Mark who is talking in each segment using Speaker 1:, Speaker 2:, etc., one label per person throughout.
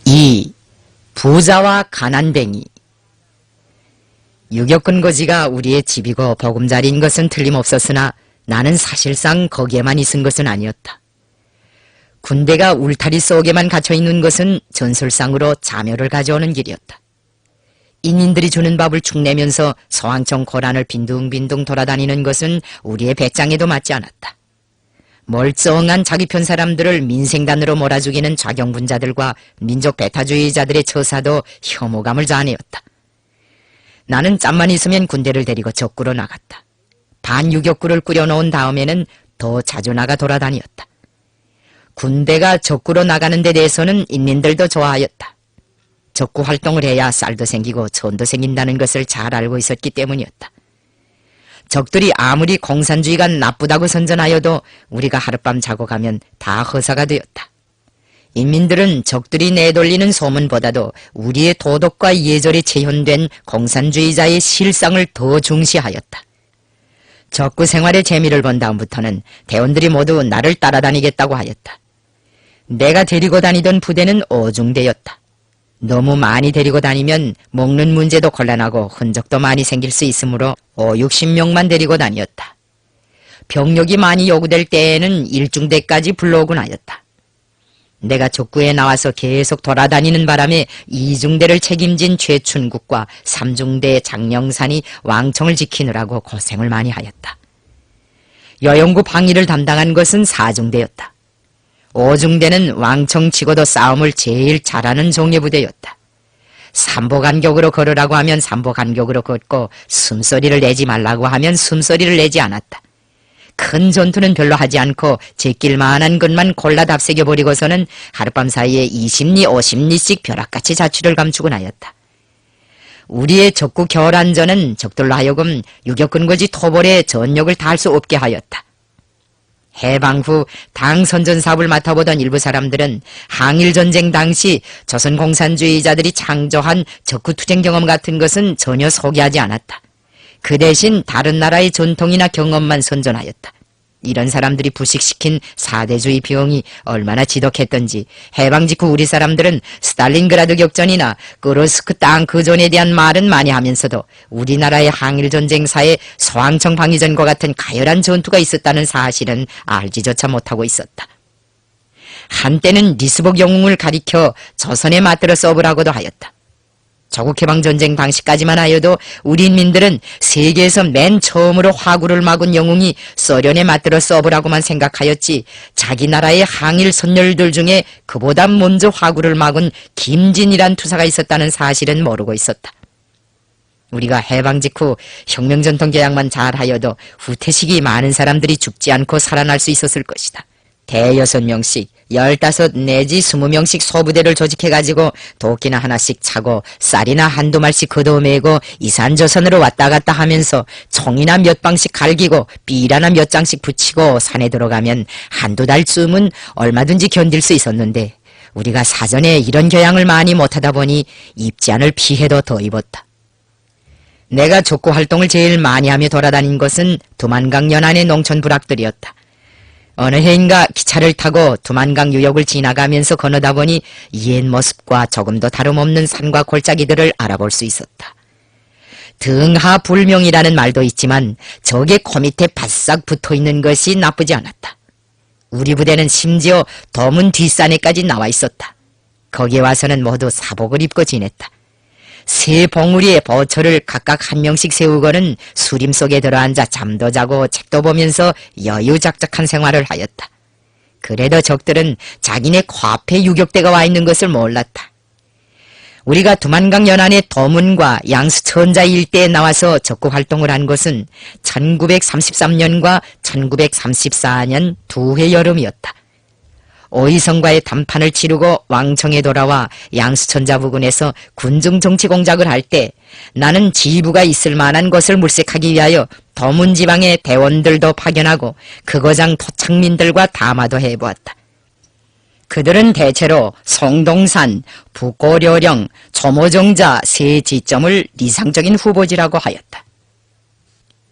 Speaker 1: 2. 부자와 가난뱅이. 유격근거지가 우리의 집이고 보금자리인 것은 틀림없었으나 나는 사실상 거기에만 있은 것은 아니었다. 군대가 울타리 속에만 갇혀있는 것은 전설상으로 자묘를 가져오는 길이었다. 인인들이 주는 밥을 축내면서 서왕청 고란을 빈둥빈둥 돌아다니는 것은 우리의 배짱에도 맞지 않았다. 멀쩡한 자기 편 사람들을 민생단으로 몰아죽이는 좌경분자들과 민족 배타주의자들의 처사도 혐오감을 자아내었다. 나는 짬만 있으면 군대를 데리고 적구로 나갔다. 반유격구를 꾸려놓은 다음에는 더 자주 나가 돌아다녔다. 군대가 적구로 나가는 데 대해서는 인민들도 좋아하였다. 적구 활동을 해야 쌀도 생기고 천도 생긴다는 것을 잘 알고 있었기 때문이었다. 적들이 아무리 공산주의가 나쁘다고 선전하여도 우리가 하룻밤 자고 가면 다 허사가 되었다. 인민들은 적들이 내돌리는 소문보다도 우리의 도덕과 예절에 재현된 공산주의자의 실상을 더 중시하였다. 적구 생활의 재미를 본 다음부터는 대원들이 모두 나를 따라다니겠다고 하였다. 내가 데리고 다니던 부대는 어중대였다. 너무 많이 데리고 다니면 먹는 문제도 곤란하고 흔적도 많이 생길 수 있으므로 50~60명만 데리고 다녔다. 병력이 많이 요구될 때에는 1중대까지 불러오곤 하였다. 내가 적구에 나와서 계속 돌아다니는 바람에 2중대를 책임진 최춘국과 3중대 장영산이 왕청을 지키느라고 고생을 많이 하였다. 여영구 방위를 담당한 것은 4중대였다. 5중대는 왕청 치고도 싸움을 제일 잘하는 종려부대였다. 삼보간격으로 걸으라고 하면 삼보간격으로 걷고 숨소리를 내지 말라고 하면 숨소리를 내지 않았다. 큰 전투는 별로 하지 않고 제낄만한 것만 골라 답새겨버리고서는 하룻밤 사이에 20리 50리씩 벼락같이 자취를 감추곤 하였다. 우리의 적구 결안전은 적들로 하여금 유격근거지 토벌에 전력을 다할 수 없게 하였다. 해방 후 당 선전 사업을 맡아보던 일부 사람들은 항일전쟁 당시 조선공산주의자들이 창조한 적구투쟁 경험 같은 것은 전혀 소개하지 않았다. 그 대신 다른 나라의 전통이나 경험만 선전하였다. 이런 사람들이 부식시킨 사대주의 비용이 얼마나 지독했던지 해방 직후 우리 사람들은 스탈린그라드 격전이나 꾸르스크 땅 그전에 대한 말은 많이 하면서도 우리나라의 항일전쟁사에 소왕청 방위전과 같은 가열한 전투가 있었다는 사실은 알지조차 못하고 있었다. 한때는 리스복 영웅을 가리켜 조선에 맞들어 써보라고도 하였다. 조국해방전쟁 당시까지만 하여도 우리 인민들은 세계에서 맨 처음으로 화구를 막은 영웅이 소련에 맞들어 써보라고만 생각하였지 자기 나라의 항일 선열들 중에 그보다 먼저 화구를 막은 김진이란 투사가 있었다는 사실은 모르고 있었다. 우리가 해방 직후 혁명전통 계약만 잘하여도 후퇴식이 많은 사람들이 죽지 않고 살아날 수 있었을 것이다. 대여섯 명씩 15 내지 20명씩 소부대를 조직해가지고 도끼나 하나씩 차고 쌀이나 한두 말씩 걷어매고 이산저산으로 왔다 갔다 하면서 총이나 몇 방씩 갈기고 삐라나 몇 장씩 붙이고 산에 들어가면 한두 달쯤은 얼마든지 견딜 수 있었는데 우리가 사전에 이런 교양을 많이 못하다 보니 입지 않을 피해도 더 입었다. 내가 족구 활동을 제일 많이 하며 돌아다닌 것은 두만강 연안의 농촌 부락들이었다. 어느 해인가 기차를 타고 두만강 유역을 지나가면서 건너다 보니 옛 모습과 조금도 다름없는 산과 골짜기들을 알아볼 수 있었다. 등하불명이라는 말도 있지만 저게 코 밑에 바싹 붙어있는 것이 나쁘지 않았다. 우리 부대는 심지어 도문 뒷산에까지 나와 있었다. 거기에 와서는 모두 사복을 입고 지냈다. 세 봉우리에 보초를 각각 한 명씩 세우고는 수림 속에 들어앉아 잠도 자고 책도 보면서 여유작작한 생활을 하였다. 그래도 적들은 자기네 코앞에 유격대가 와 있는 것을 몰랐다. 우리가 두만강 연안의 도문과 양수천자 일대에 나와서 적구 활동을 한 것은 1933년과 1934년 두 해 여름이었다. 오이성과의 담판을 치르고 왕청에 돌아와 양수천자 부근에서 군중 정치 공작을 할 때 나는 지부가 있을 만한 곳을 물색하기 위하여 도문지방의 대원들도 파견하고 그거장 토착민들과 담화도 해보았다. 그들은 대체로 송동산, 북고려령, 조모정자 세 지점을 이상적인 후보지라고 하였다.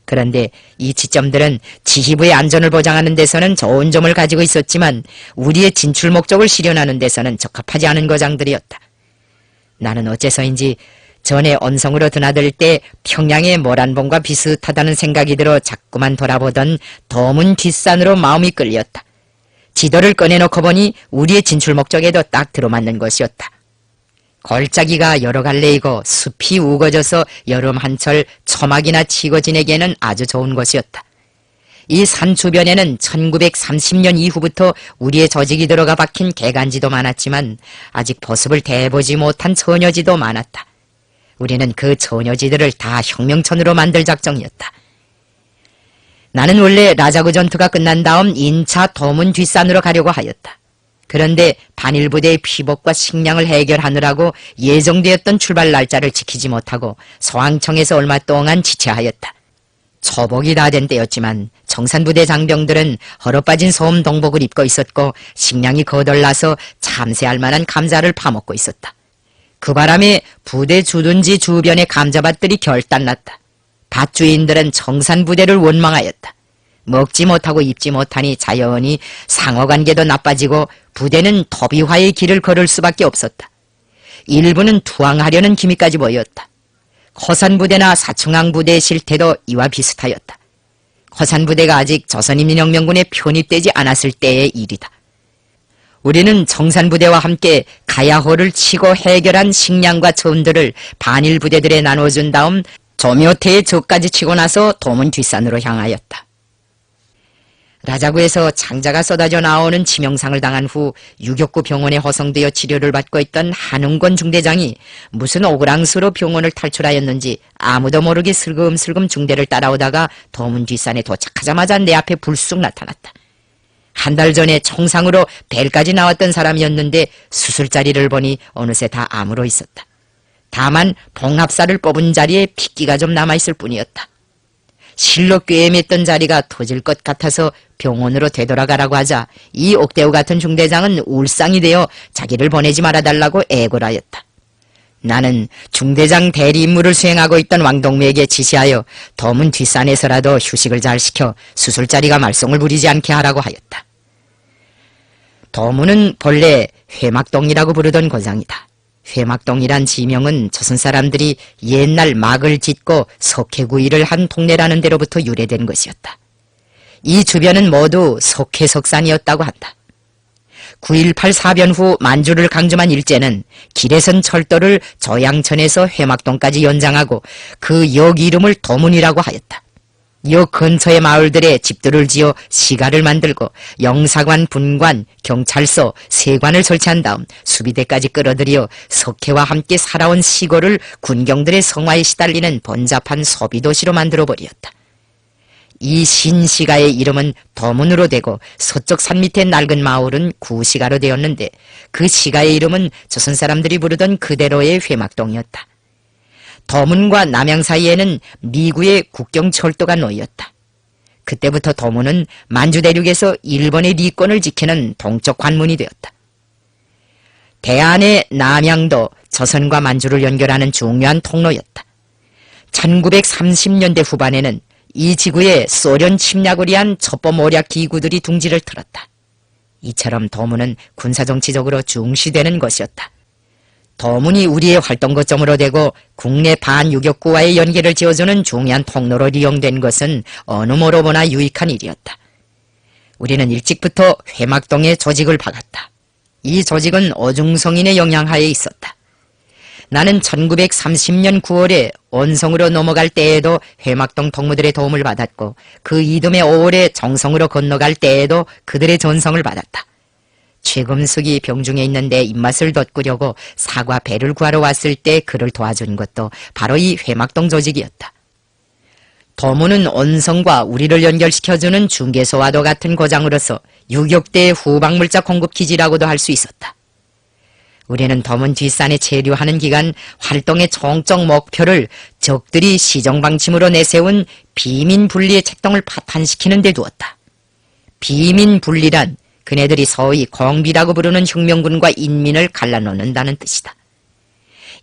Speaker 1: 그런데 이 지점들은 지휘부의 안전을 보장하는 데서는 좋은 점을 가지고 있었지만 우리의 진출 목적을 실현하는 데서는 적합하지 않은 거장들이었다. 나는 어째서인지 전에 언성으로 드나들 때 평양의 모란봉과 비슷하다는 생각이 들어 자꾸만 돌아보던 더문 뒷산으로 마음이 끌렸다. 지도를 꺼내놓고 보니 우리의 진출 목적에도 딱 들어맞는 것이었다. 걸작이가 여러 갈래이고 숲이 우거져서 여름 한철 초막이나 치고 지내기에는 아주 좋은 곳이었다. 이 산 주변에는 1930년 이후부터 우리의 조직이 들어가 박힌 개간지도 많았지만 아직 보습을 대보지 못한 처녀지도 많았다. 우리는 그 처녀지들을 다 혁명천으로 만들 작정이었다. 나는 원래 라자구 전투가 끝난 다음 인차 도문 뒷산으로 가려고 하였다. 그런데 반일부대의 피복과 식량을 해결하느라고 예정되었던 출발 날짜를 지키지 못하고 소왕청에서 얼마 동안 지체하였다. 초복이 다 된 때였지만 정산부대 장병들은 헐어빠진 소음 동복을 입고 있었고 식량이 거덜나서 참새할 만한 감자를 파먹고 있었다. 그 바람에 부대 주둔지 주변의 감자밭들이 결단났다. 밭주인들은 정산부대를 원망하였다. 먹지 못하고 입지 못하니 자연히 상호관계도 나빠지고 부대는 토비화의 길을 걸을 수밖에 없었다. 일부는 투항하려는 기미까지 보였다. 허산부대나 사청항부대의 실태도 이와 비슷하였다. 허산부대가 아직 조선인민혁명군에 편입되지 않았을 때의 일이다. 우리는 정산부대와 함께 가야호를 치고 해결한 식량과 전들을 반일부대들에 나눠준 다음 조묘태의 적까지 치고 나서 도문 뒷산으로 향하였다. 라자구에서 창자가 쏟아져 나오는 치명상을 당한 후 유격구 병원에 허송되어 치료를 받고 있던 한웅권 중대장이 무슨 오그랑수로 병원을 탈출하였는지 아무도 모르게 슬금슬금 중대를 따라오다가 도문 뒷산에 도착하자마자 내 앞에 불쑥 나타났다. 한 달 전에 청상으로 벨까지 나왔던 사람이었는데 수술자리를 보니 어느새 다 암으로 있었다. 다만 봉합사를 뽑은 자리에 핏기가 좀 남아있을 뿐이었다. 실로 꿰맸던 자리가 터질 것 같아서 병원으로 되돌아가라고 하자 이 옥대우 같은 중대장은 울상이 되어 자기를 보내지 말아달라고 애걸하였다. 나는 중대장 대리 임무를 수행하고 있던 왕동무에게 지시하여 도문 뒷산에서라도 휴식을 잘 시켜 수술자리가 말썽을 부리지 않게 하라고 하였다. 도문은 본래 회막동이라고 부르던 고장이다. 회막동이란 지명은 조선 사람들이 옛날 막을 짓고 석회구이를 한 동네라는 데로부터 유래된 것이었다. 이 주변은 모두 석회석산이었다고 한다. 9.18 사변 후 만주를 강점한 일제는 길에선 철도를 조양천에서 회막동까지 연장하고 그 역 이름을 도문이라고 하였다. 역 근처의 마을들에 집들을 지어 시가를 만들고 영사관, 분관, 경찰서, 세관을 설치한 다음 수비대까지 끌어들여 석회와 함께 살아온 시골을 군경들의 성화에 시달리는 번잡한 소비도시로 만들어버렸다. 이 신시가의 이름은 도문으로 되고 서쪽 산 밑의 낡은 마을은 구시가로 되었는데 그 시가의 이름은 조선 사람들이 부르던 그대로의 회막동이었다. 도문과 남양 사이에는 미구의 국경철도가 놓였다. 그때부터 도문은 만주 대륙에서 일본의 리권을 지키는 동쪽 관문이 되었다. 대안의 남양도 조선과 만주를 연결하는 중요한 통로였다. 1930년대 후반에는 이 지구에 소련 침략을 위한 첩보 모략 기구들이 둥지를 틀었다. 이처럼 도문은 군사정치적으로 중시되는 것이었다. 도문이 우리의 활동 거점으로 되고 국내 반유격구와의 연계를 지어주는 중요한 통로로 이용된 것은 어느 모로 보나 유익한 일이었다. 우리는 일찍부터 회막동에 조직을 박았다. 이 조직은 어중성인의 영향하에 있었다. 나는 1930년 9월에 원성으로 넘어갈 때에도 회막동 동무들의 도움을 받았고 그 이듬해 5월에 정성으로 건너갈 때에도 그들의 전성을 받았다. 최금숙이 병중에 있는데 입맛을 돋구려고 사과 배를 구하러 왔을 때 그를 도와준 것도 바로 이 회막동 조직이었다. 도문은 원성과 우리를 연결시켜주는 중개소와도 같은 고장으로서 유격대의 후방물자 공급기지라고도 할 수 있었다. 우리는 도문 뒷산에 체류하는 기간 활동의 총적 목표를 적들이 시정방침으로 내세운 비민분리의 책동을 파탄시키는 데 두었다. 비민분리란 그네들이 소위 공비라고 부르는 혁명군과 인민을 갈라놓는다는 뜻이다.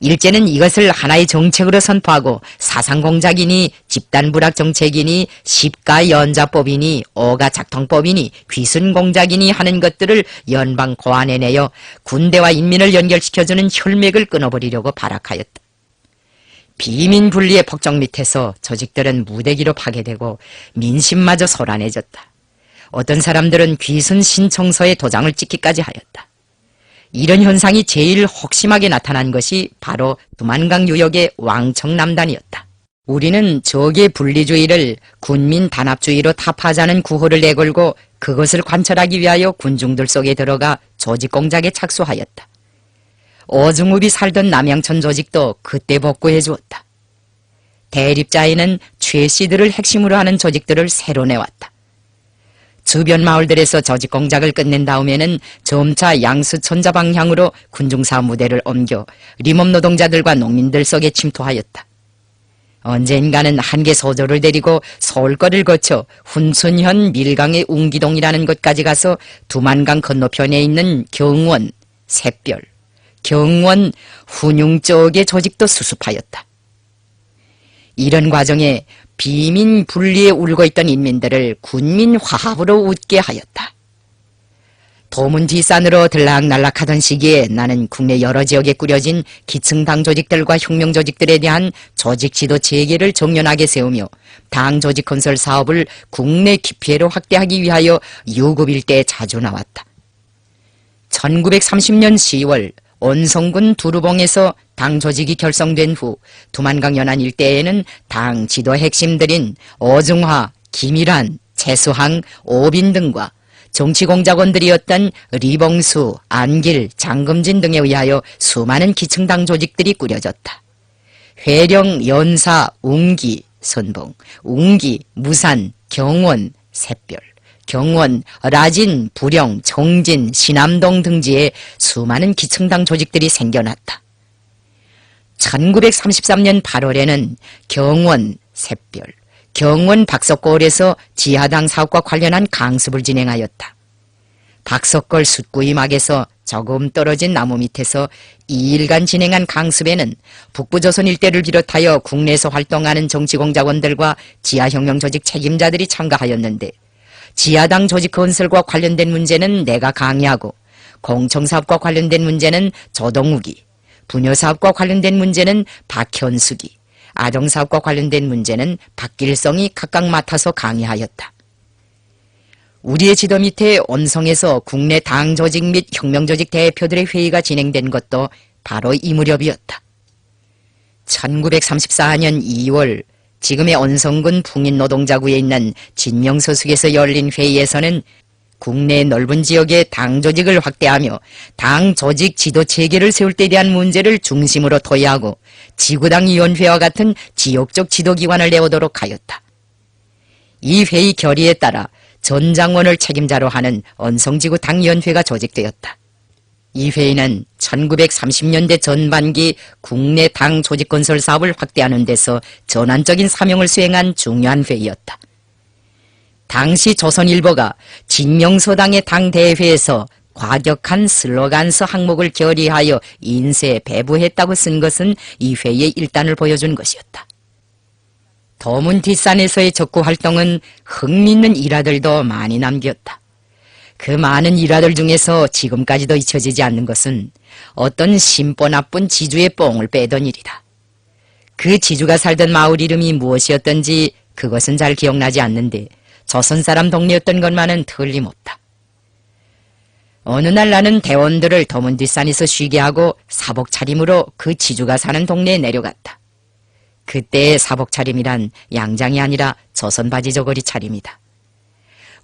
Speaker 1: 일제는 이것을 하나의 정책으로 선포하고 사상공작이니 집단불합정책이니 십가연자법이니 어가작통법이니 귀순공작이니 하는 것들을 연방 고안에 내어 군대와 인민을 연결시켜주는 혈맥을 끊어버리려고 발악하였다. 비민분리의 폭정 밑에서 조직들은 무대기로 파괴되고 민심마저 소란해졌다. 어떤 사람들은 귀순 신청서에 도장을 찍기까지 하였다. 이런 현상이 제일 혹심하게 나타난 것이 바로 두만강 유역의 왕청남단이었다. 우리는 적의 분리주의를 군민 단합주의로 타파하자는 구호를 내걸고 그것을 관철하기 위하여 군중들 속에 들어가 조직공작에 착수하였다. 어중읍이 살던 남양천 조직도 그때 복구해 주었다. 대립자에는 최씨들을 핵심으로 하는 조직들을 새로 내왔다. 주변 마을들에서 조직공작을 끝낸 다음에는 점차 양수천자 방향으로 군중사 무대를 옮겨 림업 노동자들과 농민들 속에 침투하였다. 언젠가는 한개 소조를 데리고 서울거리를 거쳐 훈순현 밀강의 웅기동이라는 곳까지 가서 두만강 건너편에 있는 경원, 샛별, 경원, 훈융 쪽의 조직도 수습하였다. 이런 과정에 비민 분리에 울고 있던 인민들을 군민 화합으로 웃게 하였다. 도문 뒷산으로 들락날락하던 시기에 나는 국내 여러 지역에 꾸려진 기층당 조직들과 혁명 조직들에 대한 조직 지도 체계를 정연하게 세우며 당 조직 건설 사업을 국내 기피로 확대하기 위하여 유급 일대에 자주 나왔다. 1930년 10월 온성군 두루봉에서 당 조직이 결성된 후 두만강 연안 일대에는 당 지도 핵심들인 어중화, 김일환, 최수항, 오빈 등과 정치공작원들이었던 리봉수, 안길, 장금진 등에 의하여 수많은 기층당 조직들이 꾸려졌다. 회령, 연사, 웅기, 선봉, 웅기, 무산, 경원, 샛별, 경원, 라진, 부령, 정진, 신암동 등지에 수많은 기층당 조직들이 생겨났다. 1933년 8월에는 경원, 샛별, 경원 박석골에서 지하당 사업과 관련한 강습을 진행하였다. 박석골 숫구이막에서 조금 떨어진 나무 밑에서 2일간 진행한 강습에는 북부조선 일대를 비롯하여 국내에서 활동하는 정치공작원들과 지하혁명 조직 책임자들이 참가하였는데 지하당 조직 건설과 관련된 문제는 내가 강의하고 공청사업과 관련된 문제는 조동욱이, 부녀사업과 관련된 문제는 박현숙이, 아동사업과 관련된 문제는 박길성이 각각 맡아서 강의하였다. 우리의 지도 밑에 온성에서 국내 당 조직 및 혁명 조직 대표들의 회의가 진행된 것도 바로 이 무렵이었다. 1934년 2월 지금의 온성군 풍인노동자구에 있는 진명서숙에서 열린 회의에서는 국내 넓은 지역의 당 조직을 확대하며 당 조직 지도 체계를 세울 때 대한 문제를 중심으로 토의하고 지구당위원회와 같은 지역적 지도기관을 내오도록 하였다. 이 회의 결의에 따라 전장원을 책임자로 하는 언성지구 당위원회가 조직되었다. 이 회의는 1930년대 전반기 국내 당 조직 건설 사업을 확대하는 데서 전환적인 사명을 수행한 중요한 회의였다. 당시 조선일보가 진명서당의 당대회에서 과격한 슬로건서 항목을 결의하여 인쇄 배부했다고 쓴 것은 이 회의의 일단을 보여준 것이었다. 도문 뒷산에서의 적구 활동은 흥미있는 일화들도 많이 남겼다. 그 많은 일화들 중에서 지금까지도 잊혀지지 않는 것은 어떤 심보 나쁜 지주의 뽕을 빼던 일이다. 그 지주가 살던 마을 이름이 무엇이었던지 그것은 잘 기억나지 않는데 조선 사람 동네였던 것만은 틀림없다. 어느 날 나는 대원들을 도문 뒷산에서 쉬게 하고 사복 차림으로 그 지주가 사는 동네에 내려갔다. 그때의 사복 차림이란 양장이 아니라 조선 바지 저고리 차림이다.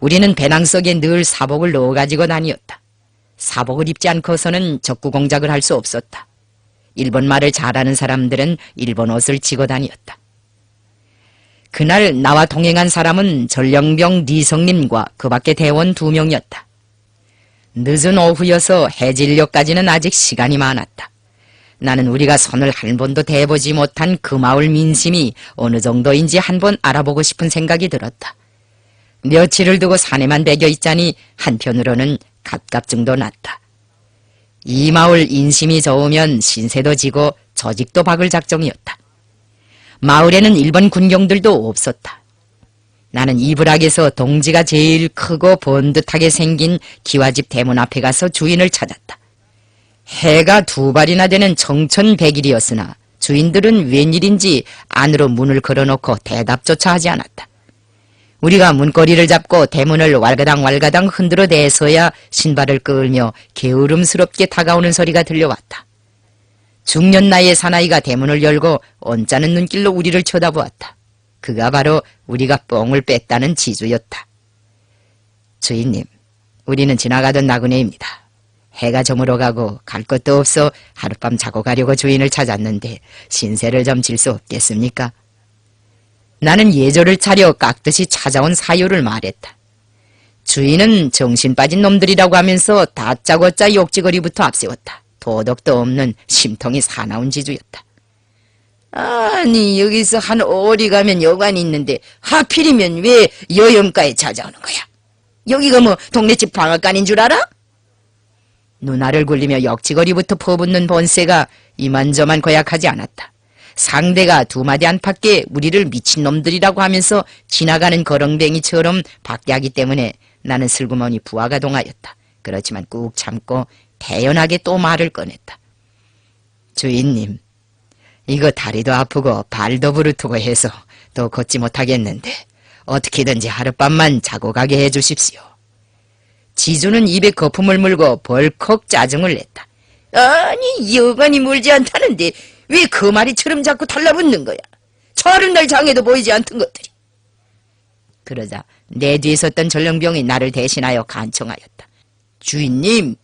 Speaker 1: 우리는 배낭 속에 늘 사복을 넣어 가지고 다녔다. 사복을 입지 않고서는 적구 공작을 할 수 없었다. 일본말을 잘하는 사람들은 일본 옷을 지고 다녔다. 그날 나와 동행한 사람은 전령병 리성님과 그 밖에 대원 2명이었다. 늦은 오후여서 해질녘까지는 아직 시간이 많았다. 나는 우리가 손을 한 번도 대보지 못한 그 마을 민심이 어느 정도인지 한번 알아보고 싶은 생각이 들었다. 며칠을 두고 산에만 배겨 있자니 한편으로는 갑갑증도 났다. 이 마을 인심이 좋으면 신세도 지고 저직도 박을 작정이었다. 마을에는 일본 군경들도 없었다. 나는 이불악에서 동지가 제일 크고 번듯하게 생긴 기와집 대문 앞에 가서 주인을 찾았다. 해가 2발이나 되는 청천백일이었으나 주인들은 웬일인지 안으로 문을 걸어놓고 대답조차 하지 않았다. 우리가 문고리를 잡고 대문을 왈가당 흔들어 대서야 신발을 끌며 게으름스럽게 다가오는 소리가 들려왔다. 중년 나이의 사나이가 대문을 열고 언짢은 눈길로 우리를 쳐다보았다. 그가 바로 우리가 뽕을 뺐다는 지주였다. 주인님, 우리는 지나가던 나그네입니다. 해가 저물어가고 갈 것도 없어 하룻밤 자고 가려고 주인을 찾았는데 신세를 좀 질 수 없겠습니까? 나는 예절을 차려 깍듯이 찾아온 사유를 말했다. 주인은 정신 빠진 놈들이라고 하면서 다짜고짜 욕지거리부터 앞세웠다. 도덕도 없는 심통이 사나운 지주였다. 아니, 여기서 한 오리 가면 여관이 있는데 하필이면 왜 여염가에 찾아오는 거야? 여기가 뭐 동네집 방앗간인 줄 알아? 누나를 굴리며 역지거리부터 퍼붓는 본세가 이만저만 고약하지 않았다. 상대가 2마디 안팎에 우리를 미친놈들이라고 하면서 지나가는 거렁뱅이처럼 박대하기 때문에 나는 슬그머니 부하가 동하였다. 그렇지만 꾹 참고 태연하게 또 말을 꺼냈다. 주인님, 이거 다리도 아프고 발도 부르트고 해서 더 걷지 못하겠는데 어떻게든지 하룻밤만 자고 가게 해주십시오. 지주는 입에 거품을 물고 벌컥 짜증을 냈다. 아니, 여간이 물지 않다는데 왜 그 말이처럼 자꾸 달라붙는 거야? 저른 날 장에도 보이지 않던 것들이. 그러자 내 뒤에 섰던 전령병이 나를 대신하여 간청하였다. 주인님,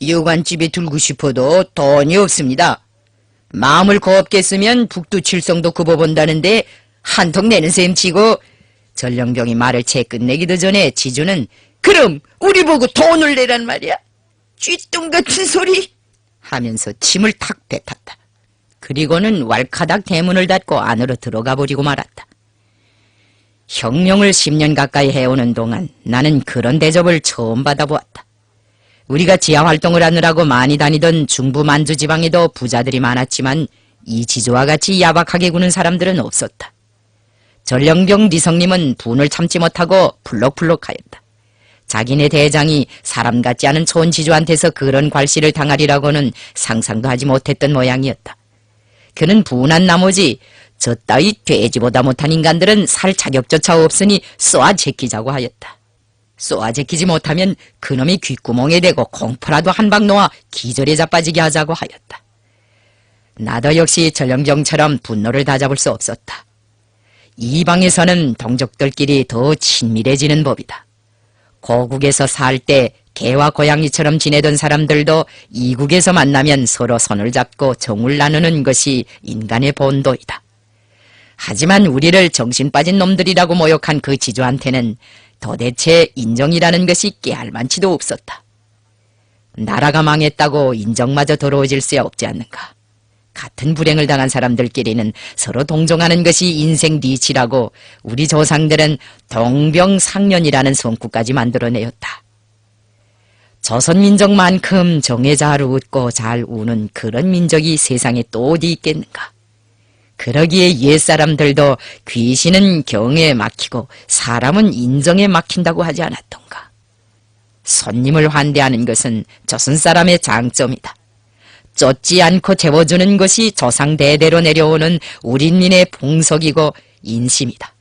Speaker 1: 여관집에 들고 싶어도 돈이 없습니다. 마음을 곱게 쓰면 북두칠성도 굽어본다는데 한턱 내는 셈 치고. 전령병이 말을 채 끝내기도 전에 지주는 그럼 우리 보고 돈을 내란 말이야? 쥐똥 같은 소리! 하면서 침을 탁 뱉었다. 그리고는 왈카닥 대문을 닫고 안으로 들어가 버리고 말았다. 혁명을 10년 가까이 해오는 동안 나는 그런 대접을 처음 받아보았다. 우리가 지하활동을 하느라고 많이 다니던 중부 만주 지방에도 부자들이 많았지만 이 지주와 같이 야박하게 구는 사람들은 없었다. 전령병 리성님은 분을 참지 못하고 풀럭풀럭하였다. 자기네 대장이 사람 같지 않은 촌지주한테서 그런 괄시를 당하리라고는 상상도 하지 못했던 모양이었다. 그는 분한 나머지 저 따위 돼지보다 못한 인간들은 살 자격조차 없으니 쏘아 제끼자고 하였다. 쏘아 제끼지 못하면 그놈이 귓구멍에 대고 공포라도 한 방 놓아 기절에 자빠지게 하자고 하였다. 나도 역시 전령병처럼 분노를 다잡을 수 없었다. 이 방에서는 동족들끼리 더 친밀해지는 법이다. 고국에서 살 때 개와 고양이처럼 지내던 사람들도 이국에서 만나면 서로 손을 잡고 정을 나누는 것이 인간의 본도이다. 하지만 우리를 정신 빠진 놈들이라고 모욕한 그 지주한테는 도대체 인정이라는 것이 깨알만치도 없었다. 나라가 망했다고 인정마저 더러워질 수 없지 않는가. 같은 불행을 당한 사람들끼리는 서로 동정하는 것이 인생 리치라고 우리 조상들은 동병상련이라는 성구까지 만들어내었다. 조선민족만큼 정에 잘 웃고 잘 우는 그런 민족이 세상에 또 어디 있겠는가. 그러기에 옛사람들도 귀신은 경에 막히고 사람은 인정에 막힌다고 하지 않았던가. 손님을 환대하는 것은 조선사람의 장점이다. 쫓지 않고 재워주는 것이 조상대대로 내려오는 우리민의 봉석이고 인심이다.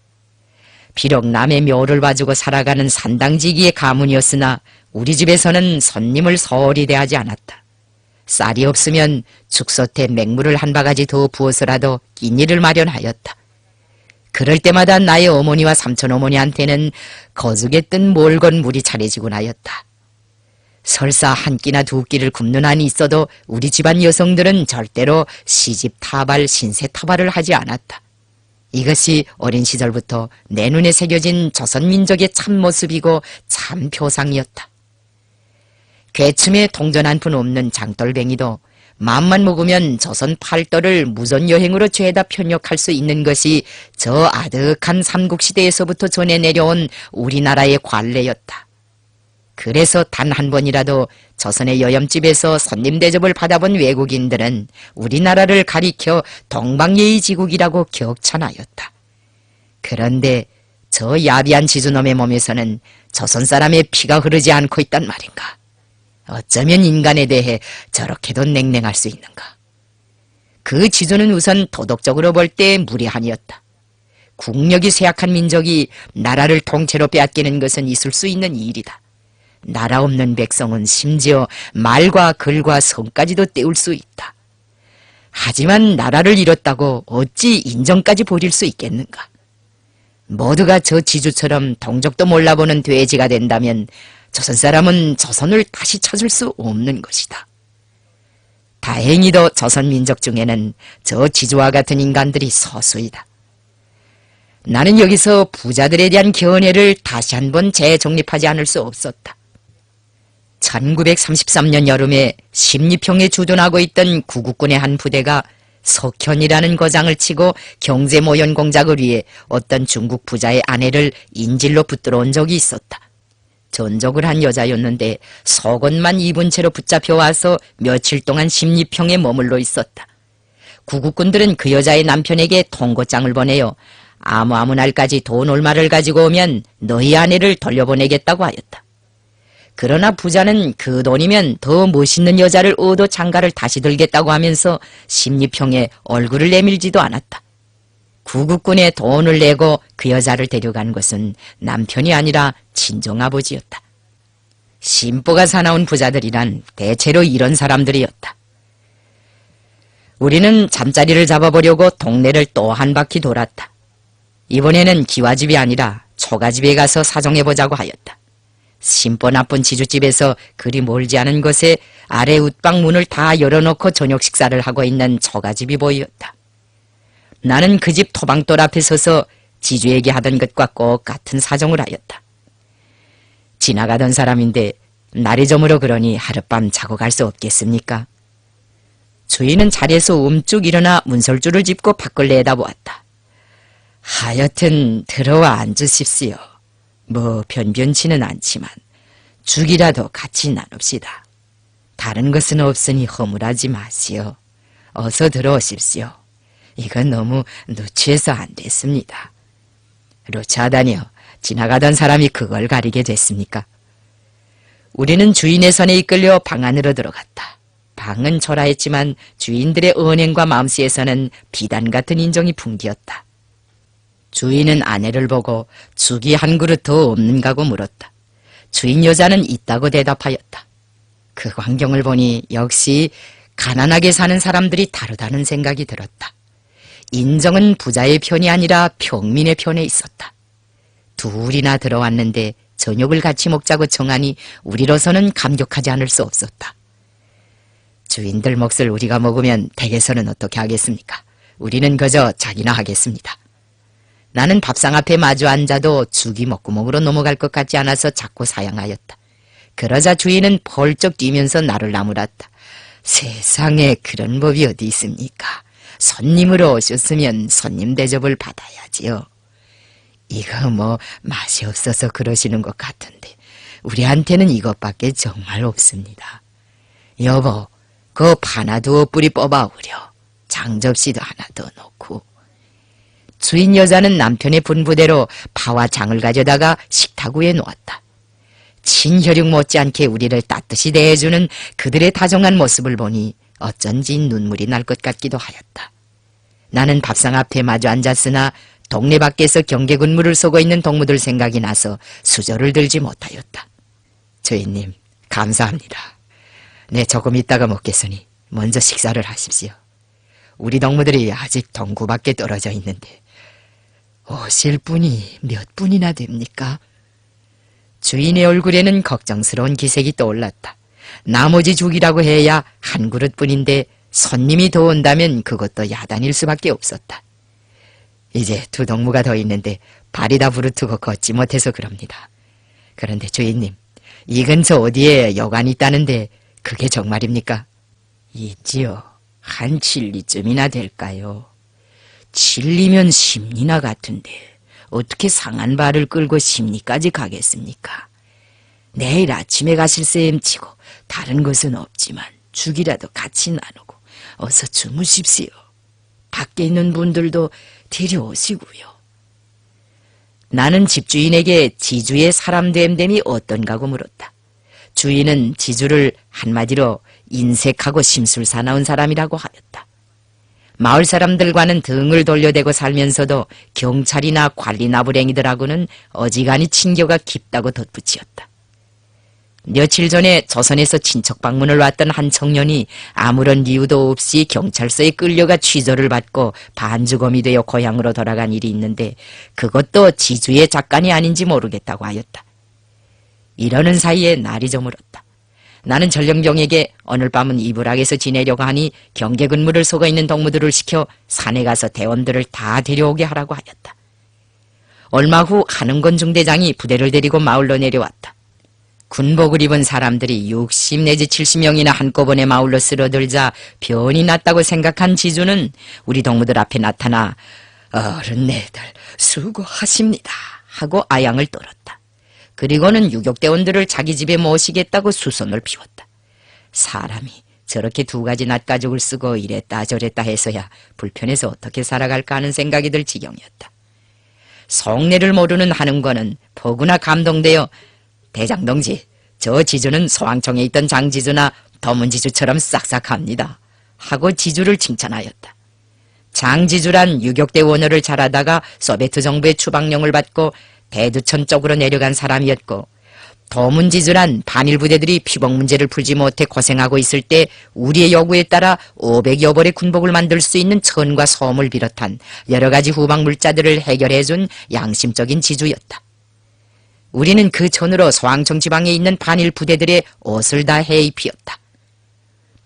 Speaker 1: 비록 남의 묘를 봐주고 살아가는 산당지기의 가문이었으나 우리 집에서는 손님을 소홀히 대하지 않았다. 쌀이 없으면 죽솥에 맹물을 한 바가지 더 부어서라도 끼니를 마련하였다. 그럴 때마다 나의 어머니와 삼촌어머니한테는 거죽에 뜬 몰건 물이 차려지곤 하였다. 설사 한 끼나 2끼를 굶는 한이 있어도 우리 집안 여성들은 절대로 시집 타발, 신세 타발을 하지 않았다. 이것이 어린 시절부터 내 눈에 새겨진 조선민족의 참모습이고 참 표상이었다. 괴춤에 동전 한 푼 없는 장돌뱅이도 마음만 먹으면 조선 팔도를 무전여행으로 죄다 편욕할 수 있는 것이 저 아득한 삼국시대에서부터 전해 내려온 우리나라의 관례였다. 그래서 단 한 번이라도 조선의 여염집에서 손님 대접을 받아본 외국인들은 우리나라를 가리켜 동방예의지국이라고 격찬하였다. 그런데 저 야비한 지주놈의 몸에서는 조선 사람의 피가 흐르지 않고 있단 말인가. 어쩌면 인간에 대해 저렇게도 냉랭할 수 있는가. 그 지주는 우선 도덕적으로 볼 때 무례한이었다. 국력이 쇠약한 민족이 나라를 통째로 빼앗기는 것은 있을 수 있는 일이다. 나라 없는 백성은 심지어 말과 글과 성까지도 떼울 수 있다. 하지만 나라를 잃었다고 어찌 인정까지 버릴 수 있겠는가? 모두가 저 지주처럼 동족도 몰라보는 돼지가 된다면 조선 사람은 조선을 다시 찾을 수 없는 것이다. 다행히도 조선 민족 중에는 저 지주와 같은 인간들이 소수이다. 나는 여기서 부자들에 대한 견해를 다시 한번 재정립하지 않을 수 없었다. 1933년 여름에 십리평에 주둔하고 있던 구국군의 한 부대가 석현이라는 거장을 치고 경제모연 공작을 위해 어떤 중국 부자의 아내를 인질로 붙들어 온 적이 있었다. 전적을 한 여자였는데 속옷만 입은 채로 붙잡혀와서 며칠 동안 십리평에 머물러 있었다. 구국군들은 그 여자의 남편에게 통고장을 보내어 아무 날까지 돈 얼마를 가지고 오면 너희 아내를 돌려보내겠다고 하였다. 그러나 부자는 그 돈이면 더 멋있는 여자를 얻어 장가를 다시 들겠다고 하면서 십리평에 얼굴을 내밀지도 않았다. 구국군에 돈을 내고 그 여자를 데려간 것은 남편이 아니라 친정아버지였다. 심보가 사나운 부자들이란 대체로 이런 사람들이었다. 우리는 잠자리를 잡아보려고 동네를 또 한 바퀴 돌았다. 이번에는 기와집이 아니라 초가집에 가서 사정해보자고 하였다. 심보 나쁜 지주집에서 그리 멀지 않은 곳에 아래 웃방 문을 다 열어놓고 저녁 식사를 하고 있는 초가집이 보였다. 나는 그 집 토방돌 앞에 서서 지주에게 하던 것과 꼭 같은 사정을 하였다. 지나가던 사람인데 날이 저물어 그러니 하룻밤 자고 갈 수 없겠습니까? 주인은 자리에서 움쭉 일어나 문설주를 짚고 밖을 내다보았다. 하여튼 들어와 앉으십시오. 뭐 변변치는 않지만 죽이라도 같이 나눕시다. 다른 것은 없으니 허물하지 마시오. 어서 들어오십시오. 이건 너무 누추해서 안 됐습니다. 루차하다니요. 지나가던 사람이 그걸 가리게 됐습니까? 우리는 주인의 손에 이끌려 방 안으로 들어갔다. 방은 초라했지만 주인들의 언행과 마음씨에서는 비단 같은 인정이 풍기었다. 주인은 아내를 보고 죽이 한 그릇 더 없는가고 물었다. 주인 여자는 있다고 대답하였다. 그 광경을 보니 역시 가난하게 사는 사람들이 다르다는 생각이 들었다. 인정은 부자의 편이 아니라 평민의 편에 있었다. 둘이나 들어왔는데 저녁을 같이 먹자고 청하니 우리로서는 감격하지 않을 수 없었다. 주인들 몫을 우리가 먹으면 댁에서는 어떻게 하겠습니까? 우리는 그저 자기나 하겠습니다. 나는 밥상 앞에 마주 앉아도 죽이 먹구멍으로 넘어갈 것 같지 않아서 자꾸 사양하였다. 그러자 주인은 벌쩍 뛰면서 나를 나무랐다. 세상에 그런 법이 어디 있습니까? 손님으로 오셨으면 손님 대접을 받아야지요. 이거 뭐 맛이 없어서 그러시는 것 같은데 우리한테는 이것밖에 정말 없습니다. 여보, 그 파나 두어 뿌리 뽑아오려. 장접시도 하나 더 놓고. 주인 여자는 남편의 분부대로 파와 장을 가져다가 식탁 위에 놓았다. 친혈육 못지않게 우리를 따뜻이 대해주는 그들의 다정한 모습을 보니 어쩐지 눈물이 날 것 같기도 하였다. 나는 밥상 앞에 마주 앉았으나 동네 밖에서 경계근무를 쏘고 있는 동무들 생각이 나서 수저를 들지 못하였다. 주인님, 감사합니다. 네, 조금 있다가 먹겠으니 먼저 식사를 하십시오. 우리 동무들이 아직 동구 밖에 떨어져 있는데 오실 분이 몇 분이나 됩니까? 주인의 얼굴에는 걱정스러운 기색이 떠올랐다. 나머지 죽이라고 해야 한 그릇뿐인데 손님이 더 온다면 그것도 야단일 수밖에 없었다. 이제 두 동무가 더 있는데 발이 다 부르트고 걷지 못해서 그럽니다. 그런데 주인님, 이 근처 어디에 여관이 있다는데 그게 정말입니까? 있지요. 한 7리쯤이나 될까요? 7리면 10리나 같은데 어떻게 상한 발을 끌고 10리까지 가겠습니까?
Speaker 2: 내일 아침에 가실 셈치고 다른 것은 없지만 죽이라도 같이 나누고 어서 주무십시오. 밖에 있는 분들도 데려오시고요.
Speaker 1: 나는 집주인에게 지주의 사람 됨됨이 어떤가고 물었다. 주인은 지주를 한마디로 인색하고 심술사나운 사람이라고 하였다. 마을 사람들과는 등을 돌려대고 살면서도 경찰이나 관리 나부랭이들하고는 어지간히 친교가 깊다고 덧붙이었다. 며칠 전에 조선에서 친척 방문을 왔던 한 청년이 아무런 이유도 없이 경찰서에 끌려가 취조를 받고 반주검이 되어 고향으로 돌아간 일이 있는데 그것도 지주의 작간이 아닌지 모르겠다고 하였다. 이러는 사이에 날이 저물었다. 나는 전령병에게 오늘 밤은 이불악에서 지내려고 하니 경계 근무를 서고 있는 동무들을 시켜 산에 가서 대원들을 다 데려오게 하라고 하였다. 얼마 후 한흥건 중대장이 부대를 데리고 마을로 내려왔다. 군복을 입은 사람들이 60 내지 70명이나 한꺼번에 마을로 쓸어들자 변이 났다고 생각한 지주는 우리 동무들 앞에 나타나 어른네들 수고하십니다 하고 아양을 떨었다. 그리고는 유격대원들을 자기 집에 모시겠다고 수선을 피웠다. 사람이 저렇게 두 가지 낯가죽을 쓰고 이랬다 저랬다 해서야 불편해서 어떻게 살아갈까 하는 생각이 들 지경이었다. 속내를 모르는 한흥권은 포구나 감동되어 대장동지, 저 지주는 소왕청에 있던 장지주나 더문지주처럼 싹싹합니다 하고 지주를 칭찬하였다. 장지주란 유격대 원어를 잘하다가 소비에트 정부의 추방령을 받고 대두천 쪽으로 내려간 사람이었고, 더문지주란 반일 부대들이 피복 문제를 풀지 못해 고생하고 있을 때 우리의 요구에 따라 500여 벌의 군복을 만들 수 있는 천과 소음을 비롯한 여러 가지 후방 물자들을 해결해준 양심적인 지주였다. 우리는 그 천으로 소왕청 지방에 있는 반일 부대들의 옷을 다 해입히었다.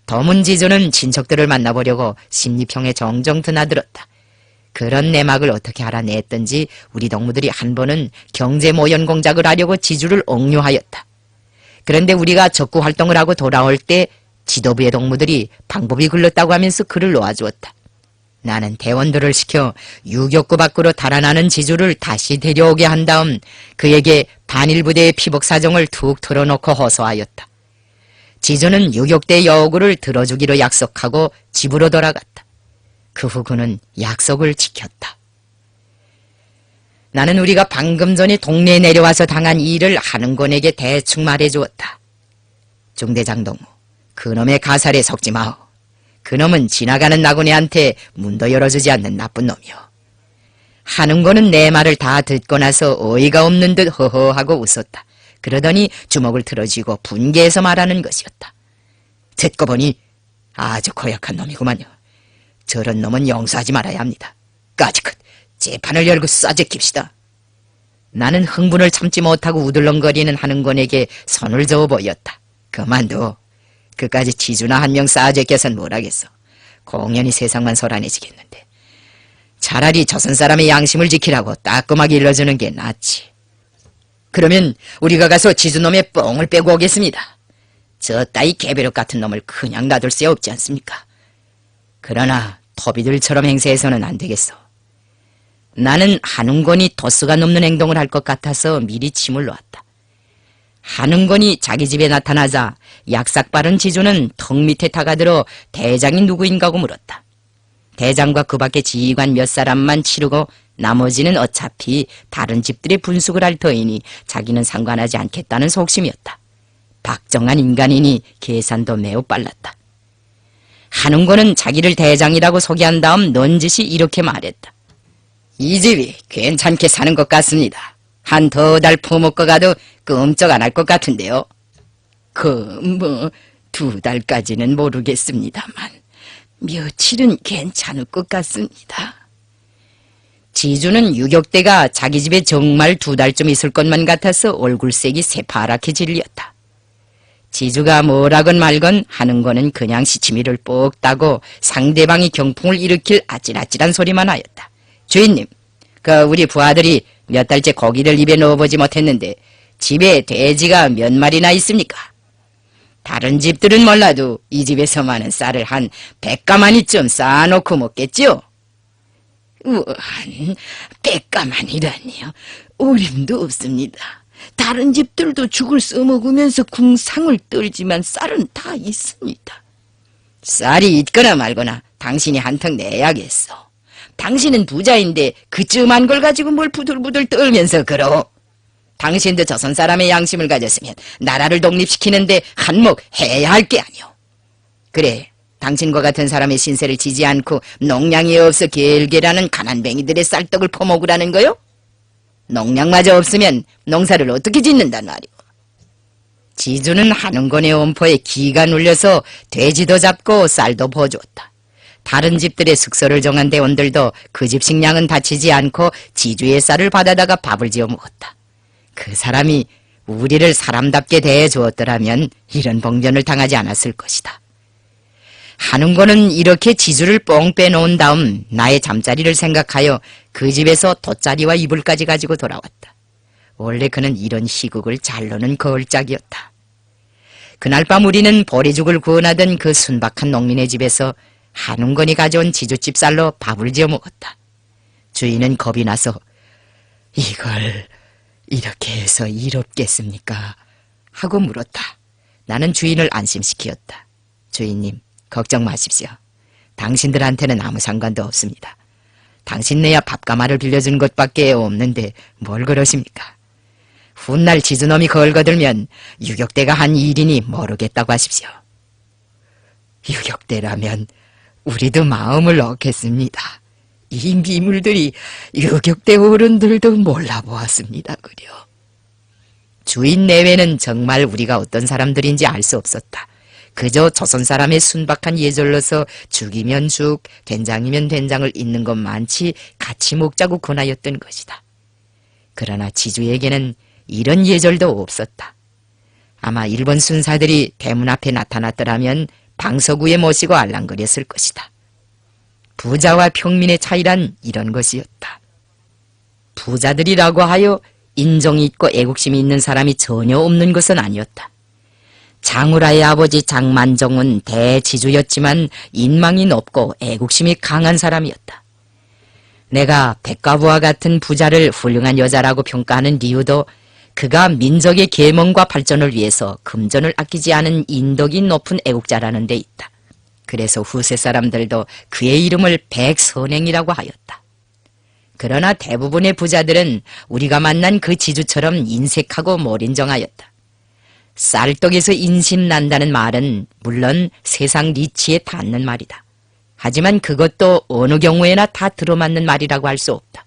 Speaker 1: 더문지주는 친척들을 만나보려고 십리평에 정정 드나들었다. 그런 내막을 어떻게 알아냈던지 우리 동무들이 한 번은 경제모연 공작을 하려고 지주를 옥류하였다. 그런데 우리가 적구 활동을 하고 돌아올 때 지도부의 동무들이 방법이 글렀다고 하면서 그를 놓아주었다. 나는 대원들을 시켜 유격구 밖으로 달아나는 지주를 다시 데려오게 한 다음 그에게 반일부대의 피복 사정을 툭 털어놓고 호소하였다. 지주는 유격대 여우구를 들어주기로 약속하고 집으로 돌아갔다. 그 후 그는 약속을 지켰다. 나는 우리가 방금 전에 동네에 내려와서 당한 일을 한흥권에게 대충 말해주었다. 중대장 동무, 그놈의 가살에 속지 마오. 그놈은 지나가는 나그네한테 문도 열어주지 않는 나쁜 놈이오. 한흥권은 내 말을 다 듣고 나서 어이가 없는 듯 허허하고 웃었다. 그러더니 주먹을 틀어쥐고 분개해서 말하는 것이었다. 듣고 보니 아주 고약한 놈이구만요. 저런 놈은 용서하지 말아야 합니다. 까짓것 재판을 열고 쏴제킵시다. 나는 흥분을 참지 못하고 우들렁거리는 한흥권에게 손을 저어 보였다. 그만둬. 그까지 지주나 한 명 쏴제껴선 뭘하겠어. 공연히 세상만 소란해지겠는데. 차라리 조선 사람의 양심을 지키라고 따끔하게 일러주는 게 낫지. 그러면 우리가 가서 지주놈의 뽕을 빼고 오겠습니다. 저 따위 개벼룩 같은 놈을 그냥 놔둘 수 없지 않습니까? 그러나 토비들처럼 행세해서는 안 되겠어. 나는 한흥권이 도수가 넘는 행동을 할 것 같아서 미리 침을 놓았다. 한흥권이 자기 집에 나타나자 약삭 빠른 지주는 턱 밑에 타가들어 대장이 누구인가고 물었다. 대장과 그 밖에 지휘관 몇 사람만 치르고 나머지는 어차피 다른 집들의 분숙을 할 터이니 자기는 상관하지 않겠다는 속심이었다. 박정한 인간이니 계산도 매우 빨랐다. 한흥권은 자기를 대장이라고 소개한 다음 넌지시 이렇게 말했다. 이 집이 괜찮게 사는 것 같습니다. 한 더 달 퍼먹고 가도 끔쩍 안 할 것 같은데요. 2달까지는 모르겠습니다만 며칠은 괜찮을 것 같습니다. 지주는 유격대가 자기 집에 정말 2달쯤 있을 것만 같아서 얼굴색이 새파랗게 질렸다. 지주가 뭐라건 말건 하는 거는 그냥 시치미를 뻑 따고 상대방이 경풍을 일으킬 아찔아찔한 소리만 하였다. 주인님, 우리 부하들이 몇 달째 고기를 입에 넣어보지 못했는데 집에 돼지가 몇 마리나 있습니까? 다른 집들은 몰라도 이 집에서만은 쌀을 한 100가마니쯤 쌓아놓고 먹겠지요? 우한 100가마니라니요. 우림도 없습니다.
Speaker 2: 다른 집들도 죽을 써먹으면서 궁상을 떨지만 쌀은 다 있습니다.
Speaker 1: 쌀이 있거나 말거나 당신이 한턱 내야겠어.
Speaker 2: 당신은 부자인데 그쯤한 걸 가지고 뭘 부들부들 떨면서 그러?
Speaker 1: 당신도 조선 사람의 양심을 가졌으면 나라를 독립시키는데 한몫 해야 할 게 아니오. 그래, 당신과 같은 사람의 신세를 지지 않고 농량이 없어 게을게라는 가난뱅이들의 쌀떡을 퍼먹으라는 거요? 농량마저 없으면 농사를 어떻게 짓는단 말이오. 지주는 한웅건의 엄포에 기가 눌려서 돼지도 잡고 쌀도 버주었다. 다른 집들의 숙소를 정한 대원들도 그 집 식량은 다치지 않고 지주의 쌀을 받아다가 밥을 지어 먹었다. 그 사람이 우리를 사람답게 대해 주었더라면 이런 봉변을 당하지 않았을 것이다. 한웅건은 이렇게 지주를 뻥 빼놓은 다음 나의 잠자리를 생각하여 그 집에서 돗자리와 이불까지 가지고 돌아왔다. 원래 그는 이런 시국을 잘 노는 거울짝이었다. 그날 밤 우리는 보리죽을 구워나던 그 순박한 농민의 집에서 한웅건이 가져온 지주집 쌀로 밥을 지어 먹었다. 주인은 겁이 나서 이걸 이렇게 해서 이롭겠습니까? 하고 물었다. 나는 주인을 안심시키었다. 주인님, 걱정 마십시오. 당신들한테는 아무 상관도 없습니다. 당신네야 밥가마를 빌려준 것밖에 없는데 뭘 그러십니까? 훗날 지주놈이 걸거들면 유격대가 한 일이니 모르겠다고 하십시오. 유격대라면 우리도 마음을 넣겠습니다. 이 미물들이 유격대 어른들도 몰라보았습니다. 그려. 주인 내외는 정말 우리가 어떤 사람들인지 알 수 없었다. 그저 조선 사람의 순박한 예절로서 죽이면 죽, 된장이면 된장을 잊는 것 많지 같이 먹자고 권하였던 것이다. 그러나 지주에게는 이런 예절도 없었다. 아마 일본 순사들이 대문 앞에 나타났더라면 방석위에 모시고 알랑거렸을 것이다. 부자와 평민의 차이란 이런 것이었다. 부자들이라고 하여 인정이 있고 애국심이 있는 사람이 전혀 없는 것은 아니었다. 장우라의 아버지 장만정은 대지주였지만 인망이 높고 애국심이 강한 사람이었다. 내가 백가부와 같은 부자를 훌륭한 여자라고 평가하는 이유도 그가 민족의 계몽과 발전을 위해서 금전을 아끼지 않은 인덕이 높은 애국자라는 데 있다. 그래서 후세 사람들도 그의 이름을 백선행이라고 하였다. 그러나 대부분의 부자들은 우리가 만난 그 지주처럼 인색하고 몰인정하였다. 쌀떡에서 인심난다는 말은 물론 세상 리치에 닿는 말이다. 하지만 그것도 어느 경우에나 다 들어맞는 말이라고 할 수 없다.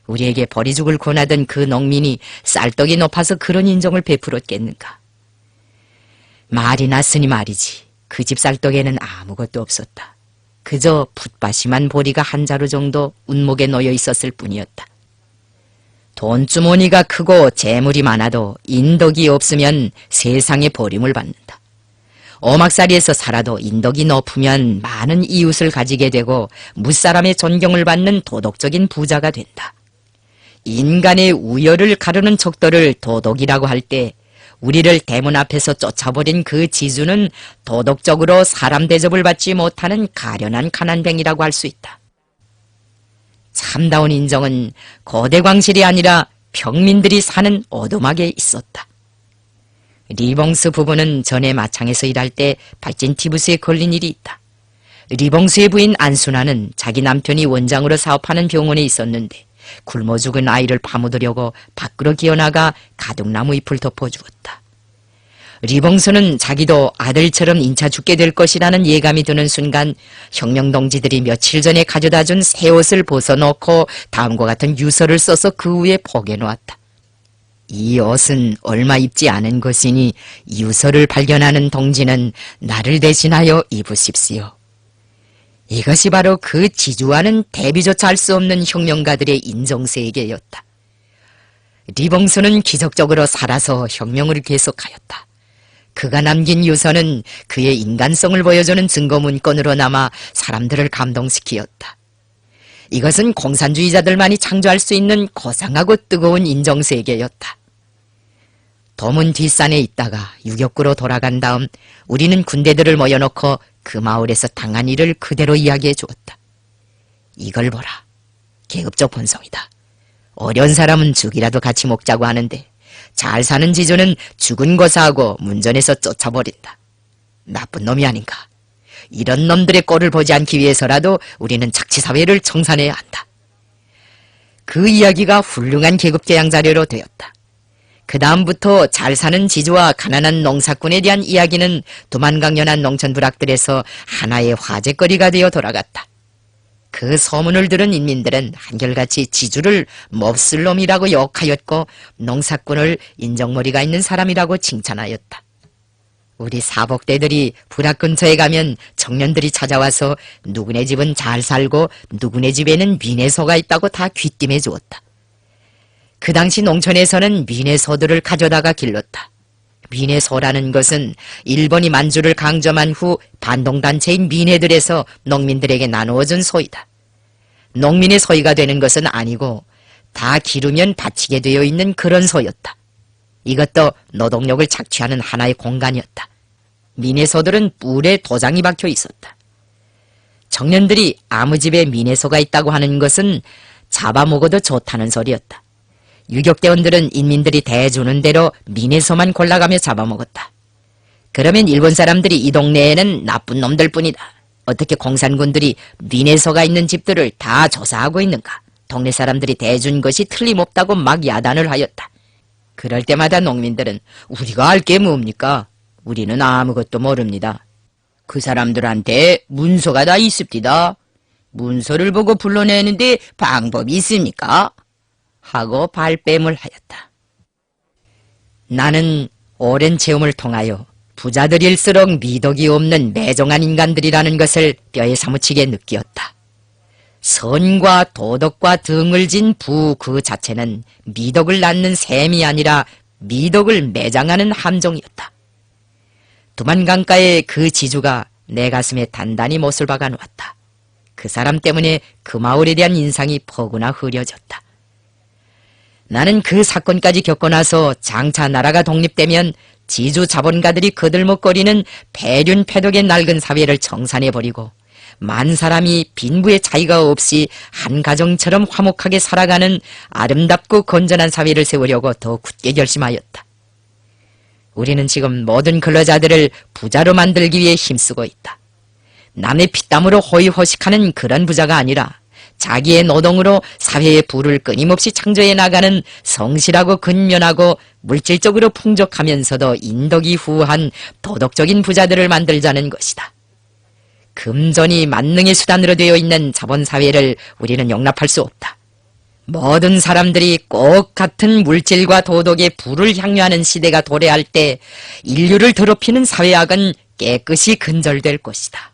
Speaker 1: 우리에게 보리죽을 권하던 그 농민이 쌀떡이 높아서 그런 인정을 베풀었겠는가. 말이 났으니 말이지. 그 집 쌀떡에는 아무것도 없었다. 그저 붓바심한 보리가 한 자루 정도 운목에 놓여 있었을 뿐이었다. 돈주머니가 크고 재물이 많아도 인덕이 없으면 세상에 버림을 받는다. 오막살이에서 살아도 인덕이 높으면 많은 이웃을 가지게 되고 무사람의 존경을 받는 도덕적인 부자가 된다. 인간의 우열을 가르는 척도를 도덕이라고 할 때 우리를 대문 앞에서 쫓아버린 그 지주는 도덕적으로 사람 대접을 받지 못하는 가련한 가난뱅이라고 할 수 있다. 참다운 인정은 거대 광실이 아니라 평민들이 사는 오두막에 있었다. 리봉스 부부는 전에 마창에서 일할 때 발진 티부스에 걸린 일이 있다. 리봉스의 부인 안순아는 자기 남편이 원장으로 사업하는 병원에 있었는데 굶어 죽은 아이를 파묻으려고 밖으로 기어나가 가둑나무 잎을 덮어주었다. 리봉수는 자기도 아들처럼 인차 죽게 될 것이라는 예감이 드는 순간 혁명동지들이 며칠 전에 가져다 준 새 옷을 벗어놓고 다음과 같은 유서를 써서 그 위에 포개놓았다. 이 옷은 얼마 입지 않은 것이니 유서를 발견하는 동지는 나를 대신하여 입으십시오. 이것이 바로 그 지주와는 대비조차 할 수 없는 혁명가들의 인정세계였다. 리봉수는 기적적으로 살아서 혁명을 계속하였다. 그가 남긴 유서는 그의 인간성을 보여주는 증거문건으로 남아 사람들을 감동시키었다. 이것은 공산주의자들만이 창조할 수 있는 고상하고 뜨거운 인정세계였다. 도문 뒷산에 있다가 유격구로 돌아간 다음 우리는 군대들을 모여놓고 그 마을에서 당한 일을 그대로 이야기해 주었다. 이걸 보라. 계급적 본성이다. 어려운 사람은 죽이라도 같이 먹자고 하는데 잘 사는 지조는 죽은 거사하고 문전에서 쫓아버린다. 나쁜 놈이 아닌가. 이런 놈들의 꼴을 보지 않기 위해서라도 우리는 착취사회를 청산해야 한다. 그 이야기가 훌륭한 계급개양 자료로 되었다. 그 다음부터 잘 사는 지주와 가난한 농사꾼에 대한 이야기는 두만강연한 농촌 부락들에서 하나의 화제거리가 되어 돌아갔다. 그 소문을 들은 인민들은 한결같이 지주를 몹쓸 놈이라고 욕하였고 농사꾼을 인정머리가 있는 사람이라고 칭찬하였다. 우리 사복대들이 부락 근처에 가면 청년들이 찾아와서 누구네 집은 잘 살고 누구네 집에는 미내소가 있다고 다 귀띔해 주었다. 그 당시 농촌에서는 미내소들을 가져다가 길렀다. 미내소라는 것은 일본이 만주를 강점한 후 반동단체인 미내들에서 농민들에게 나누어준 소이다. 농민의 소유가 되는 것은 아니고 다 기르면 바치게 되어 있는 그런 소였다. 이것도 노동력을 착취하는 하나의 공간이었다. 미내소들은 뿔에 도장이 박혀 있었다. 청년들이 아무 집에 미내소가 있다고 하는 것은 잡아먹어도 좋다는 소리였다. 유격대원들은 인민들이 대주는 대로 미내소만 골라가며 잡아먹었다. 그러면 일본 사람들이 이 동네에는 나쁜 놈들 뿐이다. 어떻게 공산군들이 미내소가 있는 집들을 다 조사하고 있는가? 동네 사람들이 대준 것이 틀림없다고 막 야단을 하였다. 그럴 때마다 농민들은 우리가 알 게 뭡니까? 우리는 아무것도 모릅니다. 그 사람들한테 문서가 다 있습니다. 문서를 보고 불러내는데 방법이 있습니까? 하고 발뺌을 하였다. 나는 오랜 체험을 통하여 부자들일수록 미덕이 없는 매정한 인간들이라는 것을 뼈에 사무치게 느끼었다. 선과 도덕과 등을 진 부 그 자체는 미덕을 낳는 셈이 아니라 미덕을 매장하는 함정이었다. 두만강가의 그 지주가 내 가슴에 단단히 못을 박아 놓았다. 그 사람 때문에 그 마을에 대한 인상이 퍼구나 흐려졌다. 나는 그 사건까지 겪고 나서 장차 나라가 독립되면 지주 자본가들이 거들먹거리는 폐륜패독의 낡은 사회를 청산해버리고 만 사람이 빈부의 차이가 없이 한 가정처럼 화목하게 살아가는 아름답고 건전한 사회를 세우려고 더 굳게 결심하였다. 우리는 지금 모든 근로자들을 부자로 만들기 위해 힘쓰고 있다. 남의 피땀으로 호의호식하는 그런 부자가 아니라 자기의 노동으로 사회의 부를 끊임없이 창조해 나가는 성실하고 근면하고 물질적으로 풍족하면서도 인덕이 후한 도덕적인 부자들을 만들자는 것이다. 금전이 만능의 수단으로 되어 있는 자본사회를 우리는 용납할 수 없다. 모든 사람들이 꼭 같은 물질과 도덕의 부를 향유하는 시대가 도래할 때 인류를 더럽히는 사회악은 깨끗이 근절될 것이다.